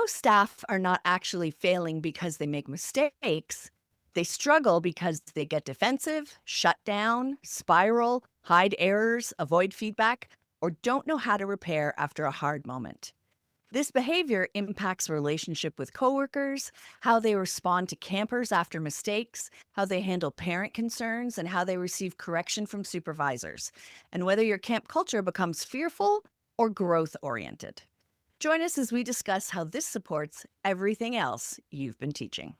most staff are not actually failing because they make mistakes. They struggle because they get defensive, shut down, spiral, hide errors, avoid feedback, or don't know how to repair after a hard moment. This behavior impacts relationship with coworkers, how they respond to campers after mistakes, how they handle parent concerns, and how they receive correction from supervisors, and whether your camp culture becomes fearful or growth oriented. Join us as we discuss how this supports everything else you've been teaching.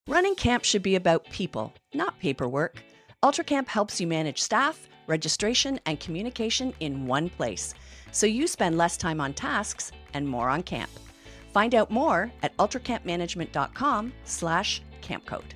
Running camp should be about people, not paperwork. UltraCamp helps you manage staff, registration, and communication in one place, so you spend less time on tasks and more on camp. Find out more at ultracampmanagement.com/campcode.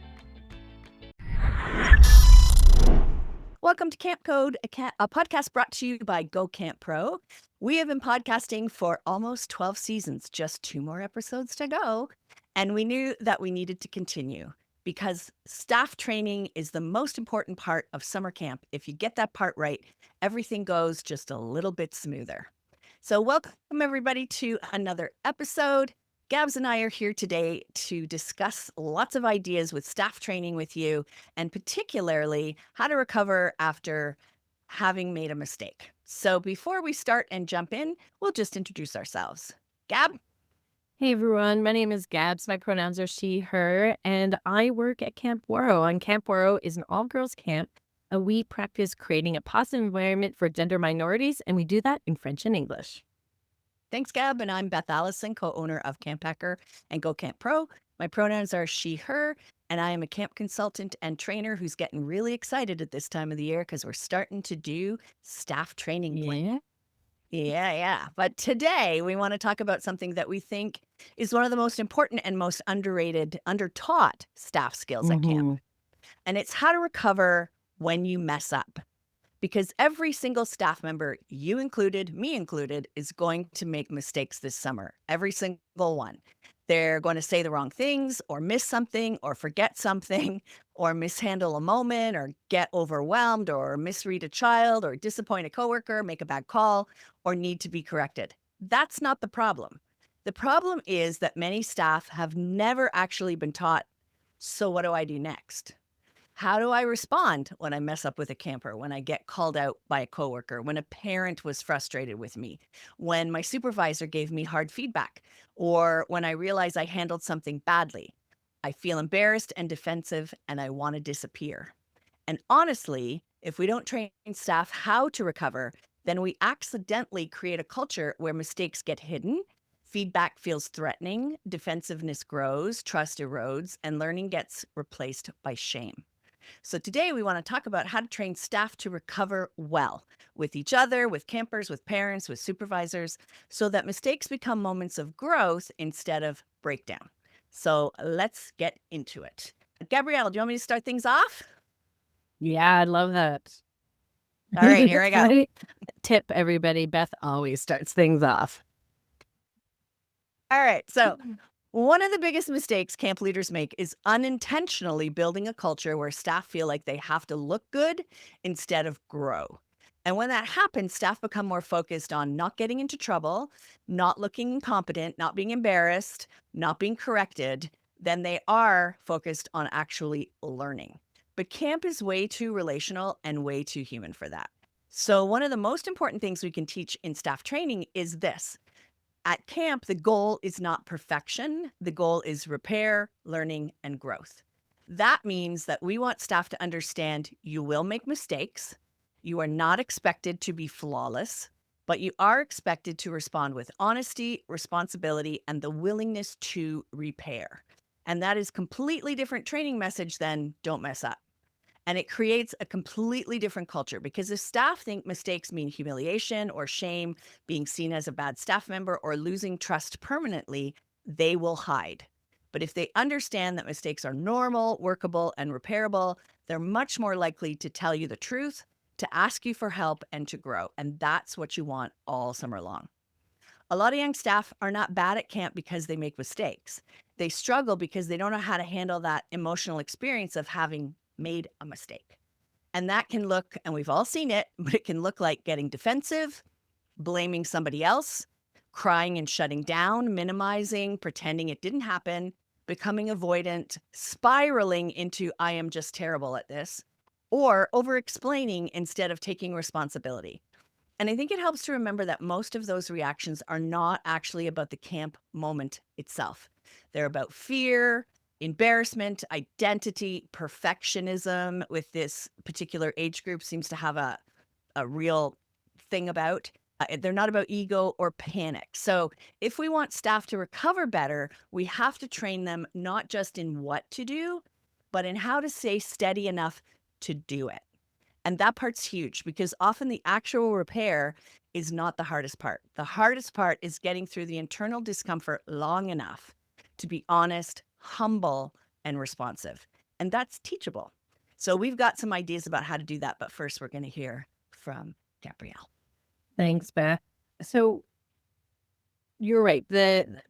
Welcome to Camp Code, a podcast brought to you by Go Camp Pro. We have been podcasting for almost 12 seasons, just 2 more episodes to go. And we knew that we needed to continue because staff training is the most important part of summer camp. If you get that part right, everything goes just a little bit smoother. So welcome everybody to another episode. Gabz and I are here today to discuss lots of ideas with staff training with you, and particularly how to recover after having made a mistake. So before we start and jump in, we'll just introduce ourselves. Gab? Hey everyone, my name is Gabz. My pronouns are she, her, and I work at Camp Woro. And Camp Woro is an all-girls camp, and we practice creating a positive environment for gender minorities, and we do that in French and English. Thanks, Gab. And I'm Beth Allison, co-owner of Camp Hacker and Go Camp Pro. My pronouns are she, her, and I am a camp consultant and trainer who's getting really excited at this time of the year because we're starting to do staff training plans. Yeah. But today we want to talk about something that we think is one of the most important and most underrated, undertaught staff skills at camp. And it's how to recover when you mess up. Because every single staff member, you included, me included, is going to make mistakes this summer. Every single one. They're going to say the wrong things or miss something or forget something or mishandle a moment or get overwhelmed or misread a child or disappoint a coworker, make a bad call, or need to be corrected. That's not the problem. The problem is that many staff have never actually been taught, so what do I do next? How do I respond when I mess up with a camper, when I get called out by a coworker, when a parent was frustrated with me, when my supervisor gave me hard feedback, or when I realize I handled something badly? I feel embarrassed and defensive and I want to disappear. And honestly, if we don't train staff how to recover, then we accidentally create a culture where mistakes get hidden, feedback feels threatening, defensiveness grows, trust erodes, and learning gets replaced by shame. So today we want to talk about how to train staff to recover well with each other, with campers, with parents, with supervisors, so that mistakes become moments of growth instead of breakdown. So let's get into it. Gabrielle, do you want me to start things off? Yeah, I love that. All right, here I go. Tip, everybody, Beth always starts things off. All right, so one of the biggest mistakes camp leaders make is unintentionally building a culture where staff feel like they have to look good instead of grow. And when that happens, staff become more focused on not getting into trouble, not looking incompetent, not being embarrassed, not being corrected, than they are focused on actually learning. But camp is way too relational and way too human for that. So one of the most important things we can teach in staff training is this. At camp, the goal is not perfection. The goal is repair, learning, and growth. That means that we want staff to understand you will make mistakes. You are not expected to be flawless, but you are expected to respond with honesty, responsibility, and the willingness to repair. And that is completely different training message than don't mess up. And it creates a completely different culture because if staff think mistakes mean humiliation or shame, being seen as a bad staff member, or losing trust permanently, they will hide. But if they understand that mistakes are normal, workable, and repairable, they're much more likely to tell you the truth, to ask you for help, and to grow. And that's what you want all summer long. A lot of young staff are not bad at camp because they make mistakes. they struggle because they don't know how to handle that emotional experience of having made a mistake. And that can look, and we've all seen it, but it can look like getting defensive, blaming somebody else, crying and shutting down, minimizing, pretending it didn't happen, becoming avoidant, spiraling into I am just terrible at this, or over explaining instead of taking responsibility. And I think it helps to remember that most of those reactions are not actually about the camp moment itself. They're about fear, embarrassment, identity, perfectionism, with this particular age group seems to have a real thing about. They're not about ego or panic. So if we want staff to recover better, we have to train them not just in what to do, but in how to stay steady enough to do it. And that part's huge because often the actual repair is not the hardest part. The hardest part is getting through the internal discomfort long enough to be honest, humble, and responsive. And that's teachable. So we've got some ideas about how to do that. But first, we're going to hear from Gabrielle. Thanks, Beth. So you're right. The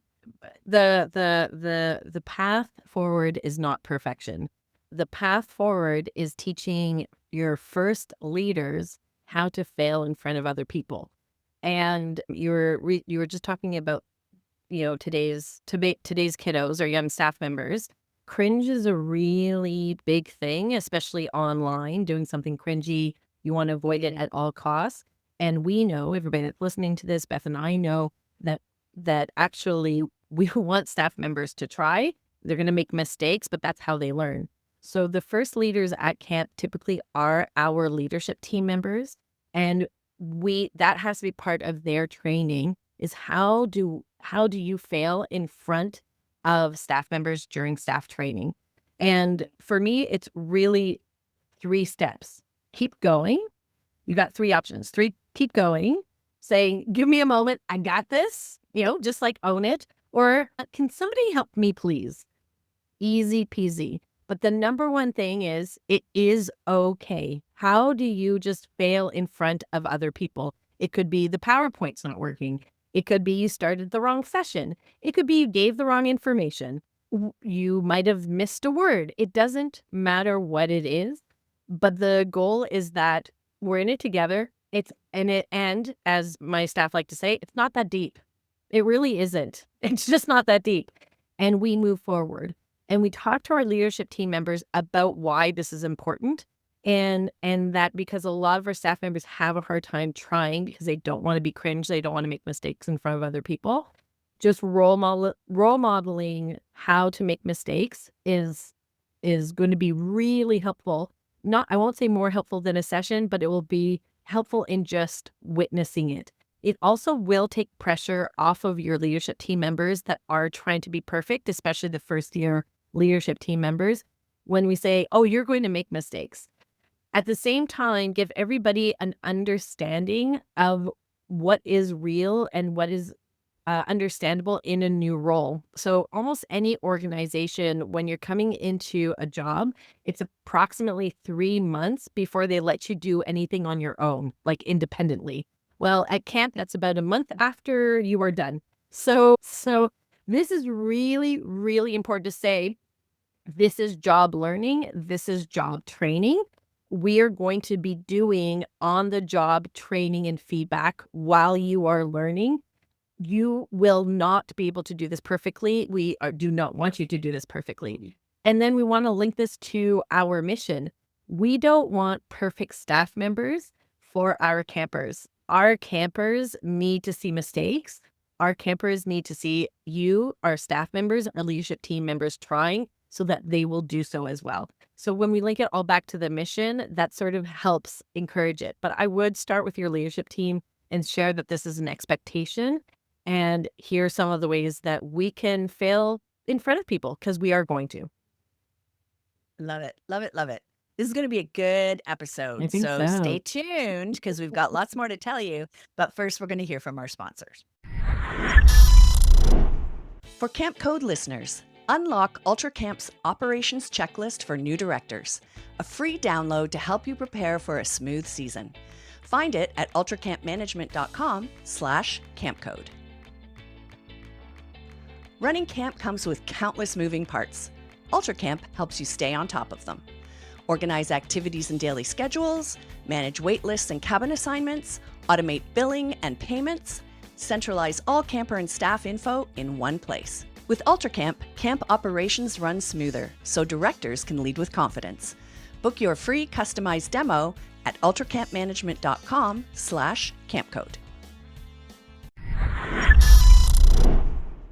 path forward is not perfection. The path forward is teaching your first leaders how to fail in front of other people. And you were just talking about, today's kiddos or young staff members. Cringe is a really big thing, especially online, doing something cringy. You want to avoid it at all costs. And we know, everybody that's listening to this, Beth and I know that actually we want staff members to try. They're going to make mistakes, but that's how they learn. So the first leaders at camp typically are our leadership team members. And that has to be part of their training is how do you fail in front of staff members during staff training? And for me, it's really 3 steps. Keep going. You got 3 options. Keep going, saying, give me a moment. I got this, just like own it. Or can somebody help me, please? Easy peasy. But the number one thing is it is okay. How do you just fail in front of other people? It could be the PowerPoint's not working. It could be you started the wrong session. It could be you gave the wrong information. You might have missed a word. It doesn't matter what it is, but the goal is that we're in it together. And as my staff like to say, it's not that deep. It really isn't. It's just not that deep. And we move forward. And we talk to our leadership team members about why this is important. And that because a lot of our staff members have a hard time trying because they don't want to be cringe. They don't want to make mistakes in front of other people. Just role modeling how to make mistakes is going to be really helpful. I won't say more helpful than a session, but it will be helpful in just witnessing it. It also will take pressure off of your leadership team members that are trying to be perfect, especially the first year leadership team members, when we say, oh, you're going to make mistakes. At the same time, give everybody an understanding of what is real and what is understandable in a new role. So almost any organization, when you're coming into a job, it's approximately 3 months before they let you do anything on your own, like independently. Well, at camp, that's about a month after you are done. So this is really, really important to say. This is job learning. This is job training. We are going to be doing on-the-job training and feedback while you are learning. You will not be able to do this perfectly. Do not want you to do this perfectly. And then we want to link this to our mission. We don't want perfect staff members for our campers. Our campers need to see mistakes. Our campers need to see you, our staff members, our leadership team members trying so that they will do so as well. So when we link it all back to the mission, that sort of helps encourage it. But I would start with your leadership team and share that this is an expectation. And here are some of the ways that we can fail in front of people because we are going to. Love it. Love it. Love it. This is going to be a good episode. I think so. Stay tuned because we've got lots more to tell you. But first, we're going to hear from our sponsors. For Camp Code listeners, unlock Ultra Camp's operations checklist for new directors, a free download to help you prepare for a smooth season. Find it at ultracampmanagement.com/campcode. Running camp comes with countless moving parts. Ultra Camp helps you stay on top of them. Organize activities and daily schedules, manage wait lists and cabin assignments, automate billing and payments, centralize all camper and staff info in one place. With Ultra Camp, camp operations run smoother, so directors can lead with confidence. Book your free customized demo at ultracampmanagement.com/campcode.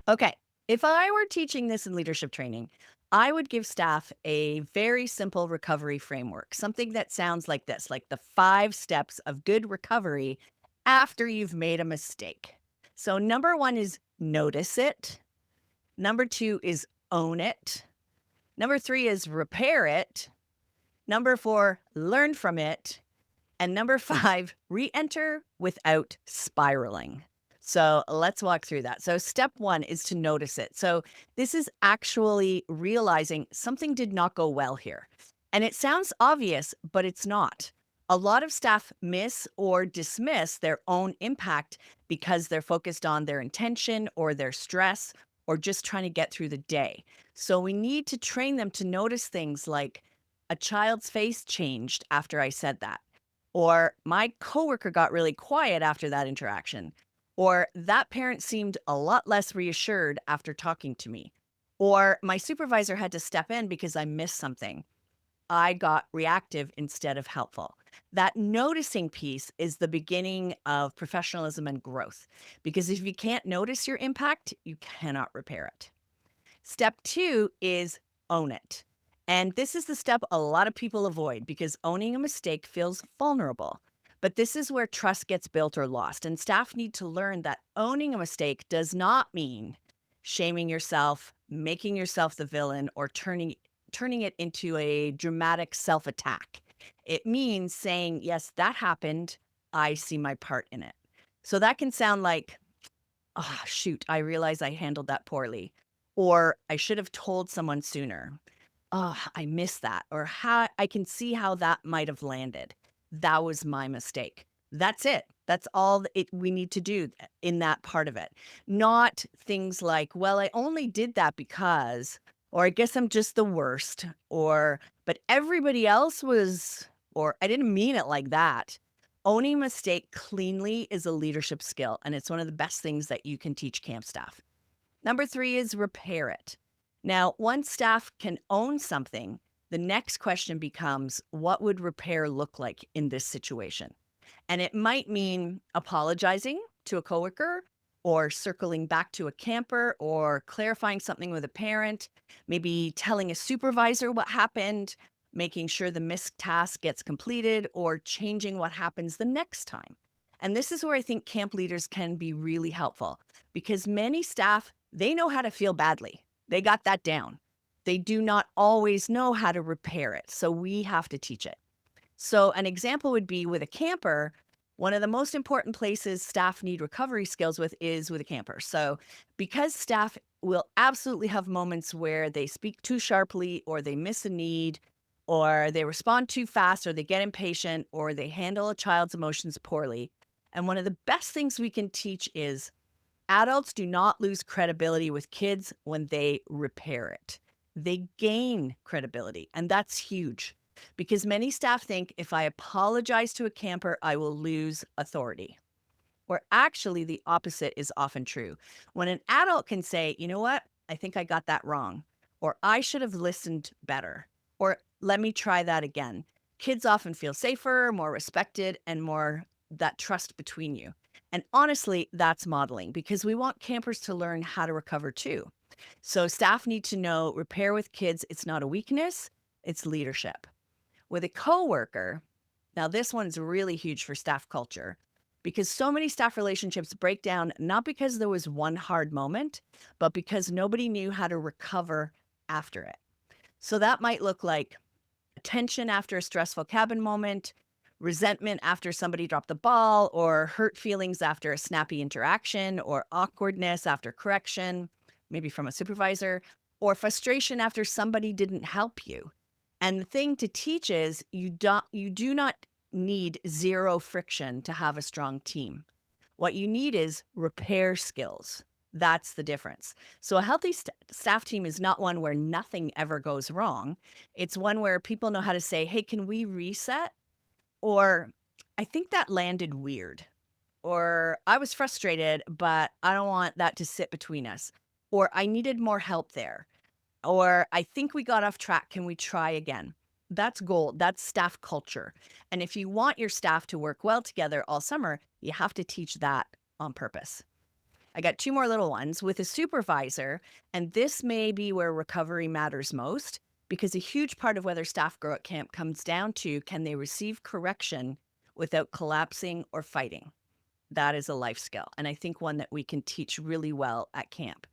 Okay, if I were teaching this in leadership training, I would give staff a very simple recovery framework, something that sounds like this, like the 5 steps of good recovery after you've made a mistake. So number 1 is notice it. Number 2 is own it. Number 3 is repair it. Number 4, learn from it. And number 5, re-enter without spiraling. So let's walk through that. So step 1 is to notice it. So this is actually realizing something did not go well here. And it sounds obvious, but it's not. A lot of staff miss or dismiss their own impact because they're focused on their intention or their stress or just trying to get through the day. So we need to train them to notice things like a child's face changed after I said that, or my coworker got really quiet after that interaction, or that parent seemed a lot less reassured after talking to me, or my supervisor had to step in because I missed something. I got reactive instead of helpful. That noticing piece is the beginning of professionalism and growth, because if you can't notice your impact, you cannot repair it. Step 2 is own it. And this is the step a lot of people avoid because owning a mistake feels vulnerable. But this is where trust gets built or lost. And staff need to learn that owning a mistake does not mean shaming yourself, making yourself the villain, or turning it into a dramatic self-attack. It means saying, yes, that happened. I see my part in it. So that can sound like, oh, shoot, I realize I handled that poorly. Or I should have told someone sooner. Oh, I missed that. Or how I can see how that might have landed. That was my mistake. That's it. That's all we need to do in that part of it. Not things like, well, I only did that because, or I guess I'm just the worst, or, but everybody else was, or I didn't mean it like that. Owning a mistake cleanly is a leadership skill, and it's one of the best things that you can teach camp staff. Number 3 is repair it. Now, once staff can own something, the next question becomes, what would repair look like in this situation? And it might mean apologizing to a coworker or circling back to a camper or clarifying something with a parent, maybe telling a supervisor what happened, making sure the missed task gets completed, or changing what happens the next time. And this is where I think camp leaders can be really helpful because many staff, they know how to feel badly. They got that down. They do not always know how to repair it. So we have to teach it. So an example would be with a camper. One of the most important places staff need recovery skills with is with a camper. So because staff will absolutely have moments where they speak too sharply or they miss a need or they respond too fast or they get impatient or they handle a child's emotions poorly. And one of the best things we can teach is adults do not lose credibility with kids when they repair it. They gain credibility, and that's huge because many staff think if I apologize to a camper, I will lose authority. Or actually, the opposite is often true. When an adult can say, you know what, I think I got that wrong, or I should have listened better, or let me try that again. Kids often feel safer, more respected, and more that trust between you. And honestly, that's modeling because we want campers to learn how to recover too. So staff need to know repair with kids, it's not a weakness, it's leadership. With a coworker, now this one's really huge for staff culture because so many staff relationships break down not because there was one hard moment, but because nobody knew how to recover after it. So that might look like tension after a stressful cabin moment, resentment after somebody dropped the ball, or hurt feelings after a snappy interaction, or awkwardness after correction, maybe from a supervisor, or frustration after somebody didn't help you. And the thing to teach is you do not need zero friction to have a strong team. What you need is repair skills. That's the difference. So a healthy staff team is not one where nothing ever goes wrong. It's one where people know how to say, "Hey, can we reset?" Or, "I think that landed weird." Or, "I was frustrated, but I don't want that to sit between us." Or, "I needed more help there." Or, "I think we got off track. Can we try again?" That's gold. That's staff culture. And if you want your staff to work well together all summer, you have to teach that on purpose. I got two more little ones with a supervisor, and this may be where recovery matters most because a huge part of whether staff grow at camp comes down to can they receive correction without collapsing or fighting? That is a life skill, and I think one that we can teach really well at camp.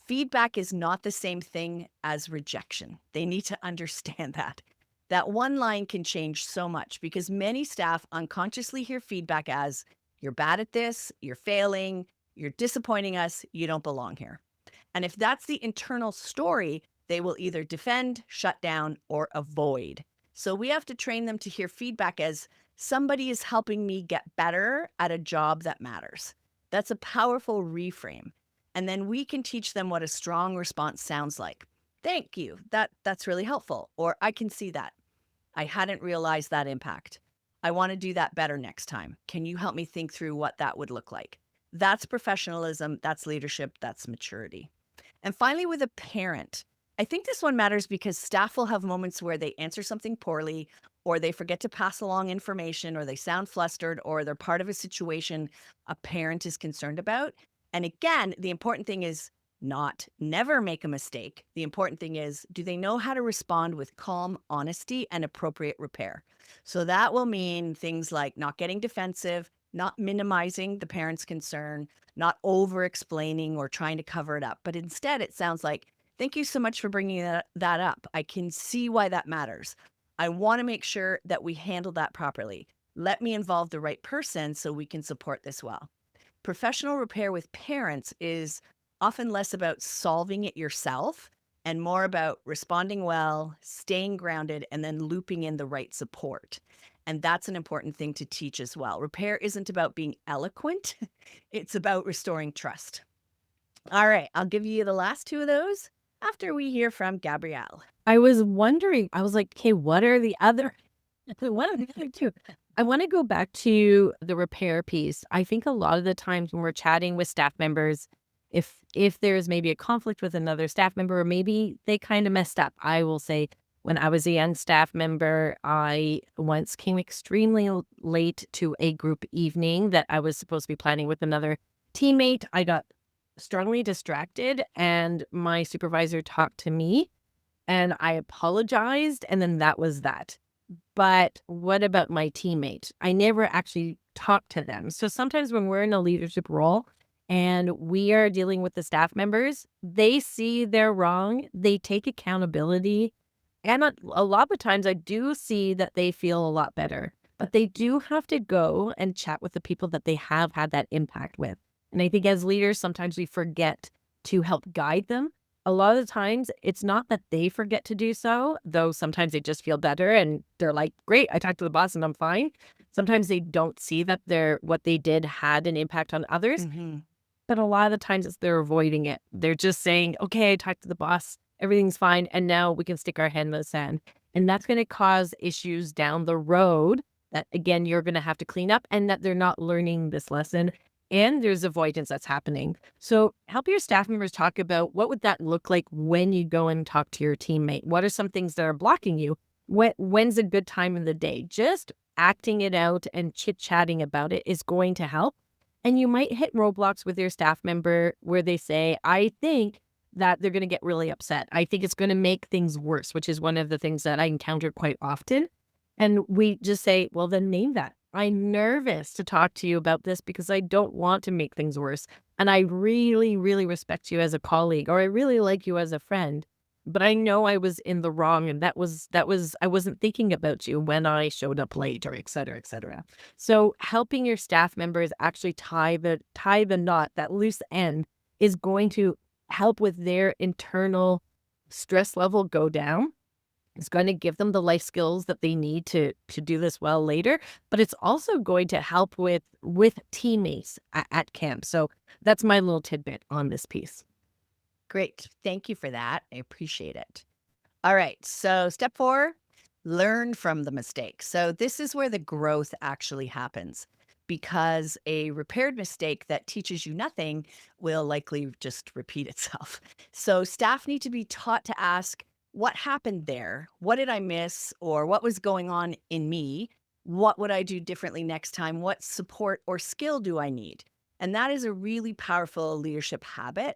Feedback is not the same thing as rejection. They need to understand that. That one line can change so much because many staff unconsciously hear feedback as, "You're bad at this, you're failing, you're disappointing us, you don't belong here." And if that's the internal story, they will either defend, shut down, or avoid. So we have to train them to hear feedback as somebody is helping me get better at a job that matters. That's a powerful reframe. And then we can teach them what a strong response sounds like. "Thank you. That's really helpful." Or, "I can see that. I hadn't realized that impact. I want to do that better next time. Can you help me think through what that would look like?" That's professionalism, that's leadership, that's maturity. And finally, with a parent, I think this one matters because staff will have moments where they answer something poorly, or they forget to pass along information, or they sound flustered, or they're part of a situation a parent is concerned about. And again, the important thing is not never make a mistake. The important thing is, do they know how to respond with calm honesty and appropriate repair? So that will mean things like not getting defensive, not minimizing the parent's concern, not over explaining or trying to cover it up, but instead it sounds like, "Thank you so much for bringing that up. I can see why that matters. I want to make sure that we handle that properly. Let me involve the right person so we can support this well." Professional repair with parents is often less about solving it yourself and more about responding well, staying grounded, and then looping in the right support. And that's an important thing to teach as well. Repair isn't about being eloquent, it's about restoring trust. All right, I'll give you the last two of those after we hear from Gabrielle. I was wondering, I was like, "Okay, what are the other what are the other 2?" I wanna go back to the repair piece. I think a lot of the times when we're chatting with staff members, if there's maybe a conflict with another staff member or maybe they kinda messed up, I will say, when I was a young staff member, I once came extremely late to a group evening that I was supposed to be planning with another teammate. I got strongly distracted, and my supervisor talked to me and I apologized, and then that was that. But what about my teammate? I never actually talked to them. So sometimes when we're in a leadership role and we are dealing with the staff members, they see they're wrong, they take accountability. And a lot of the times I do see that they feel a lot better, but they do have to go and chat with the people that they have had that impact with. And I think as leaders, sometimes we forget to help guide them. A lot of the times, it's not that they forget to do so, though sometimes they just feel better and they're like, "Great, I talked to the boss and I'm fine." Sometimes they don't see that what they did had an impact on others, Mhm. but a lot of the times it's they're avoiding it. They're just saying, "Okay, I talked to the boss, everything's fine, and now we can stick our head in the sand." And that's gonna cause issues down the road that, again, you're gonna have to clean up and that they're not learning this lesson, and there's avoidance that's happening. So help your staff members talk about what would that look like when you go and talk to your teammate? What are some things that are blocking you? When's a good time in the day? Just acting it out and chit-chatting about it is going to help. And you might hit roadblocks with your staff member where they say, "I think that they're gonna get really upset. I think it's gonna make things worse," which is one of the things that I encounter quite often. And we just say, "Well, then name that. I'm nervous to talk to you about this because I don't want to make things worse. And I really, really respect you as a colleague, or I really like you as a friend. But I know I was in the wrong, and I wasn't thinking about you when I showed up late," or et cetera, et cetera. So helping your staff members actually tie the knot, that loose end, is going to help with their internal stress level go down. It's going to give them the life skills that they need to do this well later, but it's also going to help with teammates at camp. So that's my little tidbit on this piece. Great. Thank you for that. I appreciate it. All right. So, step 4, learn from the mistake. So, this is where the growth actually happens because a repaired mistake that teaches you nothing will likely just repeat itself. So, staff need to be taught to ask, what happened there? What did I miss? Or what was going on in me? What would I do differently next time? What support or skill do I need? And that is a really powerful leadership habit.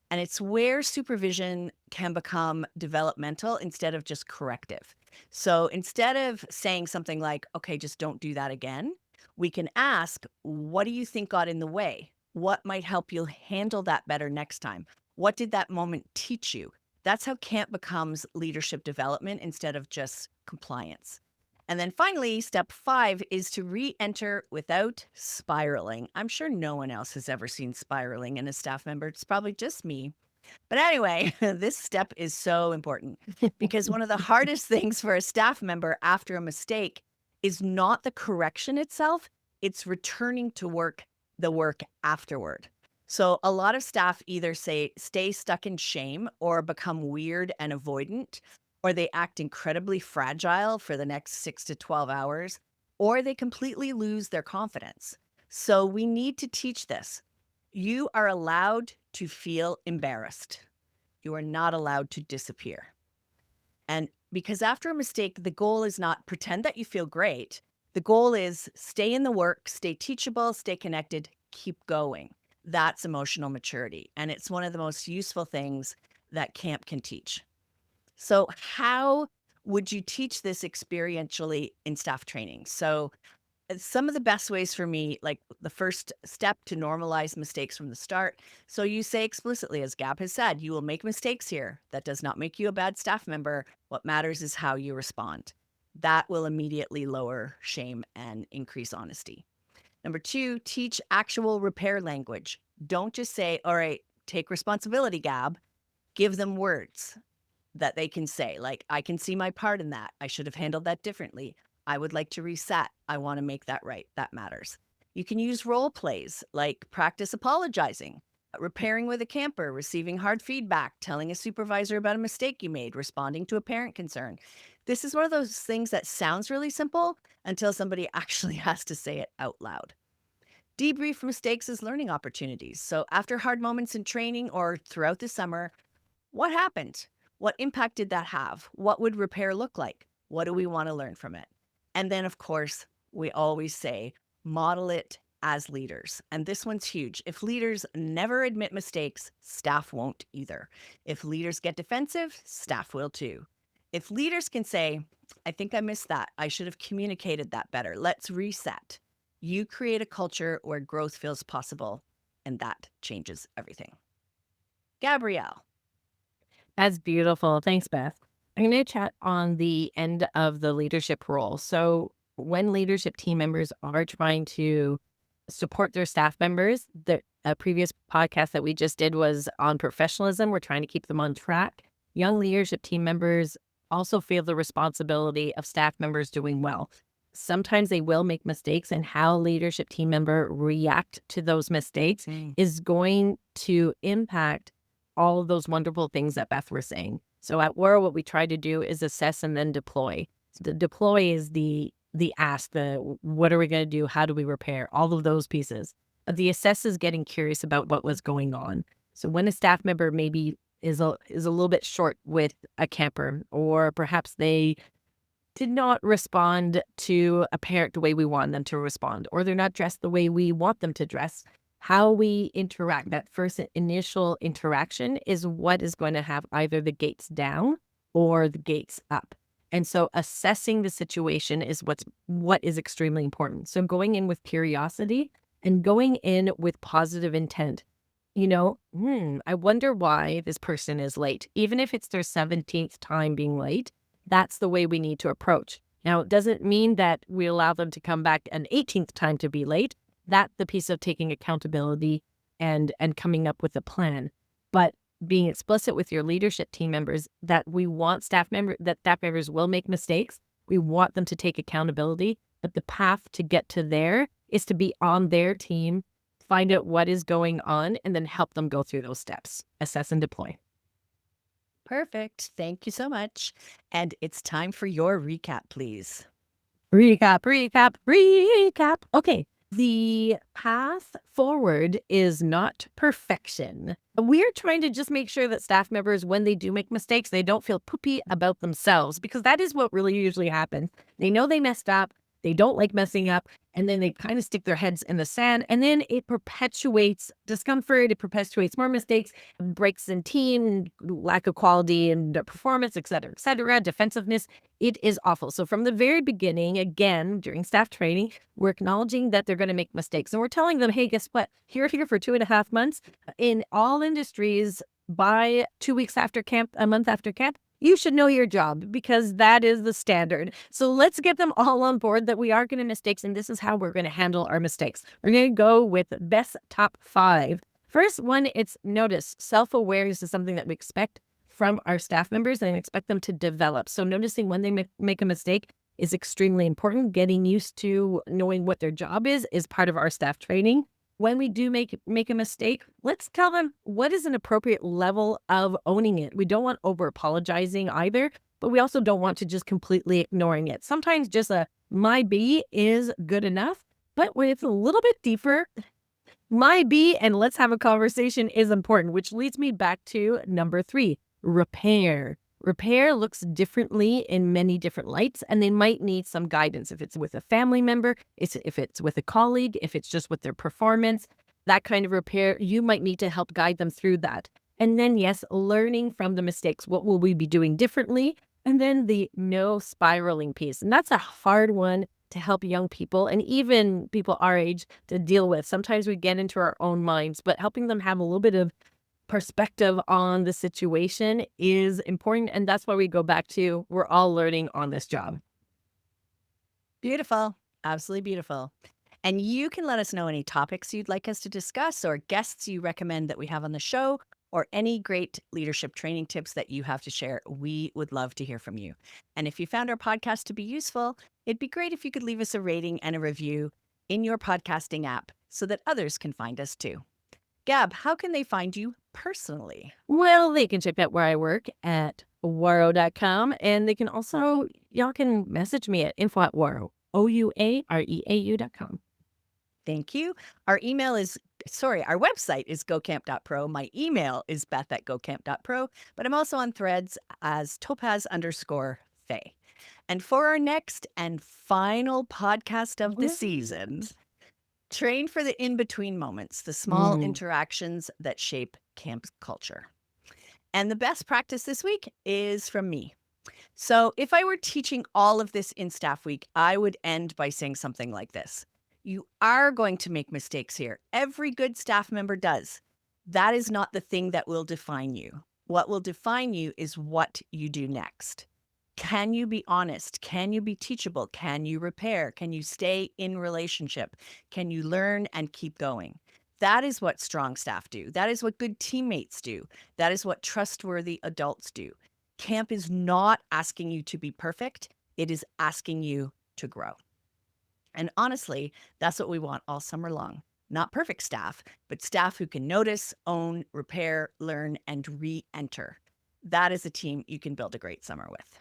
And it's where supervision can become developmental instead of just corrective. So instead of saying something like, okay, just don't do that again, we can ask, what do you think got in the way? What might help you handle that better next time? What did that moment teach you? That's how camp becomes leadership development instead of just compliance. And then finally, step 5 is to re-enter without spiraling. I'm sure no one else has ever seen spiraling in a staff member. It's probably just me. But anyway, this step is so important because one of the hardest things for a staff member after a mistake is not the correction itself, it's returning to the work afterward. So a lot of staff either say stay stuck in shame or become weird and avoidant, or they act incredibly fragile for the next 6 to 12 hours, or they completely lose their confidence. So we need to teach this. You are allowed to feel embarrassed. You are not allowed to disappear. And because after a mistake, the goal is not pretend that you feel great. The goal is stay in the work, stay teachable, stay connected, keep going. That's emotional maturity. And it's one of the most useful things that camp can teach. So, how would you teach this experientially in staff training? So, some of the best ways for me, like the first step to normalize mistakes from the start. So you say explicitly, as Gab has said, you will make mistakes here. That does not make you a bad staff member. What matters is how you respond. That will immediately lower shame and increase honesty. Number 2, teach actual repair language. Don't just say, all right, take responsibility, Gab. Give them words that they can say, like, I can see my part in that. I should have handled that differently. I would like to reset. I want to make that right. That matters. You can use role plays like practice apologizing, repairing with a camper, receiving hard feedback, telling a supervisor about a mistake you made, responding to a parent concern. This is one of those things that sounds really simple until somebody actually has to say it out loud. Debrief mistakes as learning opportunities. So after hard moments in training or throughout the summer, what happened? What impact did that have? What would repair look like? What do we want to learn from it? And then, of course, we always say, model it as leaders. And this one's huge. If leaders never admit mistakes, staff won't either. If leaders get defensive, staff will too. If leaders can say, I think I missed that. I should have communicated that better. Let's reset. You create a culture where growth feels possible, and that changes everything. Gabrielle. That's beautiful. Thanks, Beth. I'm going to chat on the end of the leadership role. So, when leadership team members are trying to support their staff members, the previous podcast that we just did was on professionalism. We're trying to keep them on track. Young leadership team members also feel the responsibility of staff members doing well. Sometimes they will make mistakes, and how leadership team member react to those mistakes is going to impact all of those wonderful things that Beth was saying. So at Waro, what we try to do is assess and then deploy. So the deploy is the ask, the what are we going to do? How do we repair? All of those pieces. The assess is getting curious about what was going on. So when a staff member maybe is a little bit short with a camper, or perhaps they did not respond to a parent the way we want them to respond, or they're not dressed the way we want them to dress, how we interact, that first initial interaction is what is going to have either the gates down or the gates up. And so assessing the situation is what is extremely important. So going in with curiosity and going in with positive intent. I wonder why this person is late. Even if it's their 17th time being late, that's the way we need to approach. Now, it doesn't mean that we allow them to come back an 18th time to be late. That's the piece of taking accountability and coming up with a plan. But being explicit with your leadership team members that we want staff members will make mistakes. We want them to take accountability, but the path to get to there is to be on their team, find out what is going on, and then help them go through those steps, assess and deploy. Perfect. Thank you so much. And it's time for your recap, please. Recap. Okay. The path forward is not perfection. We're trying to just make sure that staff members, when they do make mistakes, they don't feel poopy about themselves, because that is what really usually happens. They know they messed up. They don't like messing up, and then they kind of stick their heads in the sand, and then it perpetuates discomfort. It perpetuates more mistakes, breaks in team, lack of quality and performance, et cetera, defensiveness. It is awful. So from the very beginning, again, during staff training, we're acknowledging that they're going to make mistakes, and we're telling them, hey, guess what? You're here for 2.5 months. In all industries, by 2 weeks after camp, a month after camp, you should know your job, because that is the standard. So let's get them all on board that we are going to mistakes, and this is how we're going to handle our mistakes. We're going to go with Beth's top 5. First one, it's notice. Self-awareness is something that we expect from our staff members and expect them to develop. So noticing when they make a mistake is extremely important. Getting used to knowing what their job is part of our staff training. When we do make a mistake, let's tell them what is an appropriate level of owning it. We don't want over apologizing either, but we also don't want to just completely ignoring it. Sometimes just a my B is good enough, but when it's a little bit deeper, my B and let's have a conversation is important, which leads me back to number 3, repair. Repair looks differently in many different lights, and they might need some guidance. If it's with a family member, if it's with a colleague, if it's just with their performance, that kind of repair, you might need to help guide them through that. And then, yes, learning from the mistakes. What will we be doing differently? And then the no spiraling piece. And that's a hard one to help young people and even people our age to deal with. Sometimes we get into our own minds, but helping them have a little bit of perspective on the situation is important. And that's why we go back to, we're all learning on this job. Beautiful. Absolutely beautiful. And you can let us know any topics you'd like us to discuss or guests you recommend that we have on the show, or any great leadership training tips that you have to share. We would love to hear from you. And if you found our podcast to be useful, it'd be great if you could leave us a rating and a review in your podcasting app so that others can find us too. Gab, how can they find you personally? Well, they can check out where I work at waro.com, and they can also, y'all can message me at info@waro, OUAREAU.com. Thank you. Our website is gocamp.pro. My email is beth@gocamp.pro, but I'm also on Threads as topaz_faye. And for our next and final podcast of the season, train for the in-between moments, the small interactions that shape camp culture. And the best practice this week is from me. So if I were teaching all of this in Staff Week, I would end by saying something like this. You are going to make mistakes here. Every good staff member does. That is not the thing that will define you. What will define you is what you do next. Can you be honest? Can you be teachable? Can you repair? Can you stay in relationship? Can you learn and keep going? That is what strong staff do. That is what good teammates do. That is what trustworthy adults do. Camp is not asking you to be perfect. It is asking you to grow. And honestly, that's what we want all summer long. Not perfect staff, but staff who can notice, own, repair, learn, and re-enter. That is a team you can build a great summer with.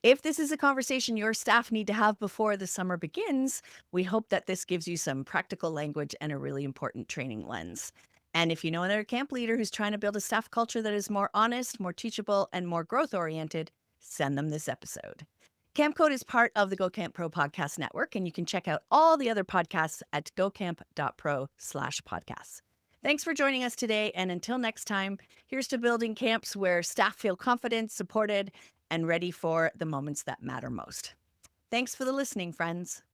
If this is a conversation your staff need to have before the summer begins, we hope that this gives you some practical language and a really important training lens. And if you know another camp leader who's trying to build a staff culture that is more honest, more teachable, and more growth-oriented, send them this episode. Camp Code is part of the Go Camp Pro podcast network, and you can check out all the other podcasts at gocamp.pro/podcasts. Thanks for joining us today, and until next time, here's to building camps where staff feel confident, supported, and ready for the moments that matter most. Thanks for the listening, friends.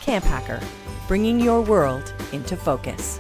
Camp Hacker, bringing your world into focus.